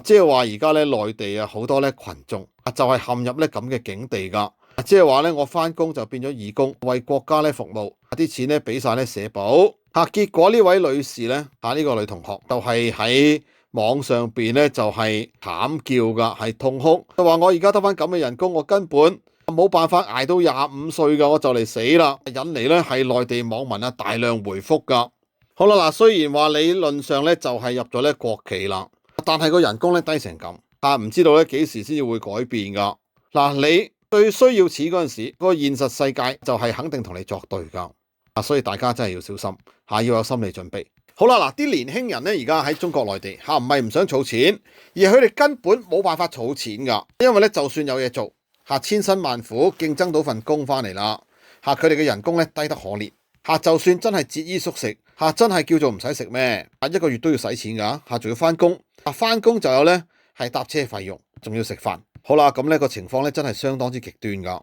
即係話而家咧內地啊好多咧群眾啊就係陷入咧咁嘅境地㗎。即係話咧我返工就變咗義工，為國家咧服務，啲錢咧俾晒咧社保。結果呢位女士咧呢個女同學就係喺網上邊咧就係慘叫㗎，係痛哭，就話我而家得返咁嘅人工，我根本冇辦法捱到25歲㗎，我就嚟死啦！引嚟咧係內地網民啊大量回覆㗎。好啦嗱，雖然話理論上咧就係入咗咧國企啦，但係個人工咧低成咁，唔知道咧幾時先至會改變㗎。嗱，你最需要錢嗰陣時，個現實世界就係肯定同你作對㗎。所以大家真係要小心要有心理準備。好啦，嗱，啲年輕人咧而家喺中國內地唔係唔想儲錢，而係佢哋根本冇辦法儲錢㗎，因為咧就算有嘢做千辛萬苦競爭到份工翻嚟啦，佢哋嘅人工咧低得可憐，就算真係節衣縮食真係叫做唔使食咩？一個月都要使錢㗎，仲要翻工，翻工就有咧係搭車費用，仲要食飯。好啦，咁呢個情況咧真係相當之極端㗎。